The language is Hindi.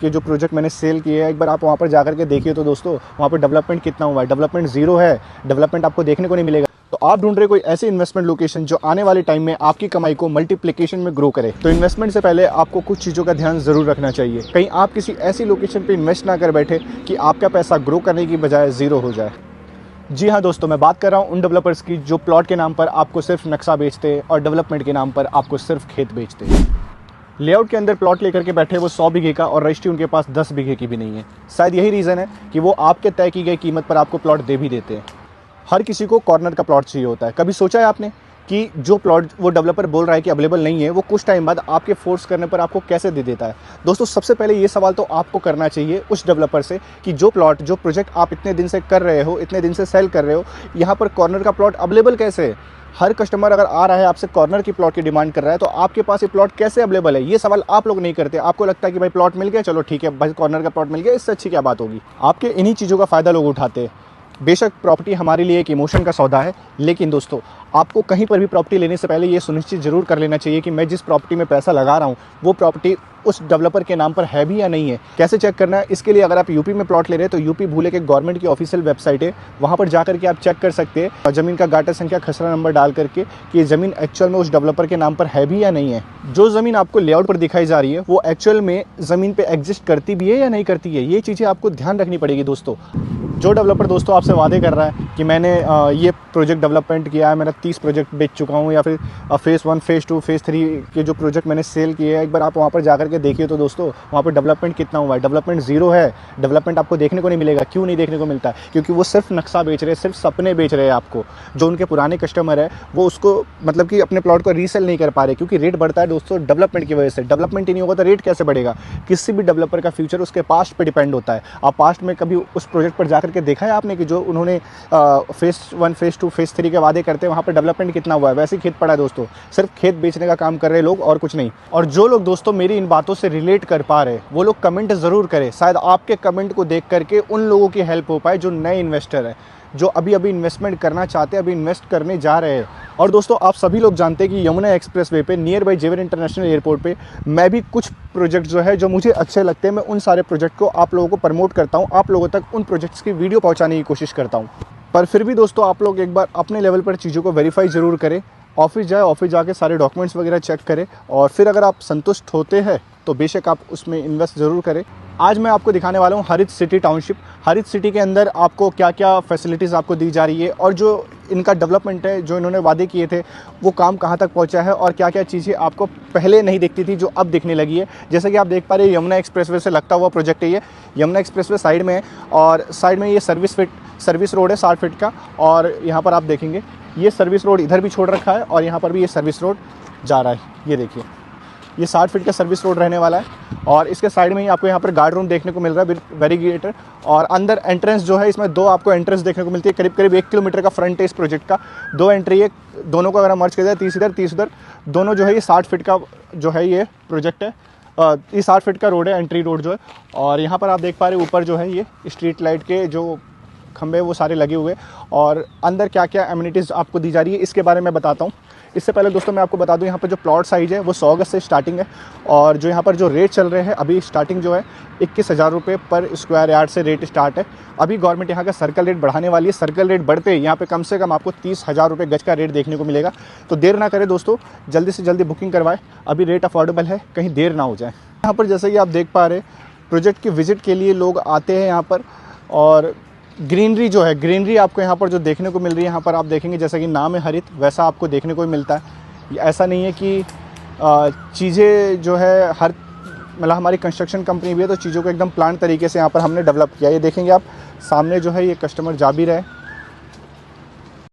कि जो प्रोजेक्ट मैंने सेल किए हैं, एक बार आप वहाँ पर जाकर के देखिए तो दोस्तों वहाँ पर डेवलपमेंट कितना हुआ है। डेवलपमेंट ज़ीरो है, डेवलपमेंट आपको देखने को नहीं मिलेगा। तो आप ढूंढ रहे कोई ऐसी इन्वेस्टमेंट लोकेशन जो आने वाले टाइम में आपकी कमाई को मल्टीप्लिकेशन में ग्रो करे, तो इन्वेस्टमेंट से पहले आपको कुछ चीज़ों का ध्यान ज़रूर रखना चाहिए। कहीं आप किसी ऐसी लोकेशन पर इन्वेस्ट ना कर बैठे कि आपका पैसा ग्रो करने की बजाय ज़ीरो हो जाए। जी हाँ दोस्तों, मैं बात कर रहा हूँ उन डेवलपर्स की जो प्लॉट के नाम पर आपको सिर्फ नक्शा बेचते हैं और डेवलपमेंट के नाम पर आपको सिर्फ खेत बेचते हैं। लेआउट के अंदर प्लॉट लेकर के बैठे वो 100 बीघे का और रजिस्ट्री उनके पास 10 बीघे की भी नहीं है। शायद यही रीज़न है कि वो आपके तय की गई कीमत पर आपको प्लॉट दे भी देते हैं। हर किसी को कॉर्नर का प्लॉट चाहिए होता है। कभी सोचा है आपने कि जो प्लॉट वो डेवलपर बोल रहा है कि अवेलेबल नहीं है, वो कुछ टाइम बाद आपके फोर्स करने पर आपको कैसे दे देता है? दोस्तों, सबसे पहले ये सवाल तो आपको करना चाहिए उस डेवलपर से कि जो प्लॉट, जो प्रोजेक्ट आप इतने दिन से कर रहे हो, इतने दिन से सेल कर रहे हो, यहाँ पर कॉर्नर का प्लॉट अवेलेबल कैसे है? हर कस्टमर अगर आ रहा है आपसे कॉर्नर की प्लॉट की डिमांड कर रहा है, तो आपके पास ये प्लॉट कैसे अवेलेबल है? ये सवाल आप लोग नहीं करते। आपको लगता है कि भाई प्लॉट मिल गया, चलो ठीक है भाई, कॉर्नर का प्लॉट मिल गया, इससे अच्छी क्या बात होगी? आपके इन्हीं चीज़ों का फ़ायदा लोग उठाते हैं। बेशक प्रॉपर्टी हमारे लिए एक इमोशन का सौदा है, लेकिन दोस्तों आपको कहीं पर भी प्रॉपर्टी लेने से पहले ये सुनिश्चित जरूर कर लेना चाहिए कि मैं जिस प्रॉपर्टी में पैसा लगा रहा हूँ वो प्रॉपर्टी उस डेवलपर के नाम पर है भी या नहीं है। कैसे चेक करना है? इसके लिए अगर आप यूपी में प्लॉट ले रहे हैं तो यूपी भूले के गवर्नमेंट की ऑफिशियल वेबसाइट है, वहाँ पर जाकर के आप चेक कर सकते हैं ज़मीन का गाटर संख्या, खसरा नंबर डाल करके कि ये ज़मीन एक्चुअल में उस डेवलपर के नाम पर है भी या नहीं है। जो ज़मीन आपको लेआउट पर दिखाई जा रही है वो एक्चुअल में ज़मीन पर एग्जिस्ट करती भी है या नहीं करती है, ये चीज़ें आपको ध्यान रखनी पड़ेगी दोस्तों। जो डेवलपर दोस्तों आपसे वादे कर रहा है कि मैंने ये प्रोजेक्ट डेवलपमेंट किया है, मेरा 30 प्रोजेक्ट बेच चुका हूँ, या फिर फेज़ 1, फेज़ 2, फेज़ 3 के जो प्रोजेक्ट मैंने सेल किए हैं, एक बार आप वहाँ पर जाकर के देखिए तो दोस्तों वहाँ पर डेवलपमेंट कितना हुआ है। डेवलपमेंट ज़ीरो है, डेवलपमेंट आपको देखने को नहीं मिलेगा। क्यों नहीं देखने को मिलता है? क्योंकि वो सिर्फ नक्शा बेच रहे हैं, सिर्फ सपने बेच रहे हैं आपको। जो उनके पुराने कस्टमर है वो उसको मतलब कि अपने प्लॉट को रीसेल नहीं कर पा रहे, क्योंकि रेट बढ़ता है दोस्तों डेवलपमेंट की वजह से। डेवलपमेंट ही नहीं होगा तो रेट कैसे बढ़ेगा? किसी भी डेवलपर का फ्यूचर उसके पास्ट पे डिपेंड होता है। आप पास्ट में कभी उस प्रोजेक्ट पर जाकर के देखा है आपने कि जो उन्होंने फेज़ 1, फेज़ 2, फेज़ 3 के वादे करते हैं वहाँ पर डेवलपमेंट कितना हुआ है? वैसे ही खेत पड़ा है दोस्तों, सिर्फ खेत बेचने का काम कर रहे लोग और कुछ नहीं। और जो लोग दोस्तों मेरी इन बातों से रिलेट कर पा रहे वो लोग कमेंट ज़रूर करें। शायद आपके कमेंट को देख करके उन लोगों की हेल्प हो पाए जो नए इन्वेस्टर हैं, जो अभी इन्वेस्टमेंट करना चाहते हैं, अभी इन्वेस्ट करने जा रहे हैं। और दोस्तों आप सभी लोग जानते हैं कि यमुना एक्सप्रेसवे पे नियर बाई जेवर इंटरनेशनल एयरपोर्ट पे मैं भी कुछ प्रोजेक्ट जो है जो मुझे अच्छे लगते हैं, मैं उन सारे प्रोजेक्ट को आप लोगों को प्रमोट करता हूँ, आप लोगों तक उन प्रोजेक्ट्स की वीडियो पहुँचाने की कोशिश करता हूँ। पर फिर भी दोस्तों आप लोग एक बार अपने लेवल पर चीज़ों को वेरीफाई ज़रूर करें। ऑफिस जाए, ऑफिस जाके सारे डॉक्यूमेंट्स वगैरह चेक करें और फिर अगर आप संतुष्ट होते हैं तो बेशक आप उसमें इन्वेस्ट ज़रूर करें। आज मैं आपको दिखाने वाला हूँ हरित सिटी टाउनशिप। हरित सिटी के अंदर आपको क्या क्या फैसिलिटीज़ आपको दी जा रही है और जो इनका डेवलपमेंट है, जो इन्होंने वादे किए थे वो काम कहाँ तक पहुँचा है और क्या क्या चीज़ें आपको पहले नहीं दिखती थी जो अब दिखने लगी है। जैसे कि आप देख पा रहे हैं यमुना एक्सप्रेसवे से लगता हुआ प्रोजेक्ट है ये। यमुना एक्सप्रेसवे साइड में है और साइड में ये सर्विस रोड है 60 फीट का, और यहाँ पर आप देखेंगे ये सर्विस रोड इधर भी छोड़ रखा है और यहाँ पर भी ये सर्विस रोड जा रहा है। ये देखिए, ये 60 फीट का सर्विस रोड रहने वाला है और इसके साइड में ही आपको यहाँ पर गार्ड रूम देखने को मिल रहा है, वेरीगेटर। और अंदर एंट्रेंस जो है, इसमें 2 आपको एंट्रेंस देखने को मिलती है। करीब करीब 1 किलोमीटर का फ्रंट है इस प्रोजेक्ट का। 2 एंट्री है, दोनों को अगर हम मर्ज कर दें 30 इधर 30 उधर, दोनों जो है ये 60 फीट का जो है ये प्रोजेक्ट है। ये 60 फीट का रोड है, एंट्री रोड जो है। और यहाँ पर आप देख पा रहे हैं ऊपर जो है ये स्ट्रीट लाइट के जो खंबे वो सारे लगे हुए। और अंदर क्या क्या एमिनिटीज़ आपको दी जा रही है इसके बारे में बताता हूँ। इससे पहले दोस्तों मैं आपको बता दूं यहाँ पर जो प्लॉट साइज़ है वो 100 गज से स्टार्टिंग है और जो यहाँ पर जो रेट चल रहे हैं अभी स्टार्टिंग जो है 21,000 रुपये पर स्क्वायर यार्ड से रेट स्टार्ट है। अभी गवर्नमेंट यहाँ का सर्कल रेट बढ़ाने वाली है। सर्कल रेट बढ़ते ही यहाँ पे कम से कम आपको 30,000 रुपये गज का रेट देखने को मिलेगा। तो देर ना करें दोस्तों, जल्दी से जल्दी बुकिंग करवाएं, अभी रेट अफोर्डेबल है, कहीं देर ना हो जाए। यहाँ पर जैसे कि आप देख पा रहे प्रोजेक्ट की विज़िट के लिए लोग आते हैं यहाँ पर। और ग्रीनरी जो है, ग्रीनरी आपको यहाँ पर जो देखने को मिल रही है, यहाँ पर आप देखेंगे जैसा कि नाम है हरित, वैसा आपको देखने को मिलता है। ऐसा नहीं है कि चीज़ें जो है हर मतलब हमारी कंस्ट्रक्शन कंपनी भी है तो चीज़ों को एकदम प्लान तरीके से यहाँ पर हमने डेवलप किया। ये देखेंगे आप सामने जो है ये कस्टमर जा भी रहे हैं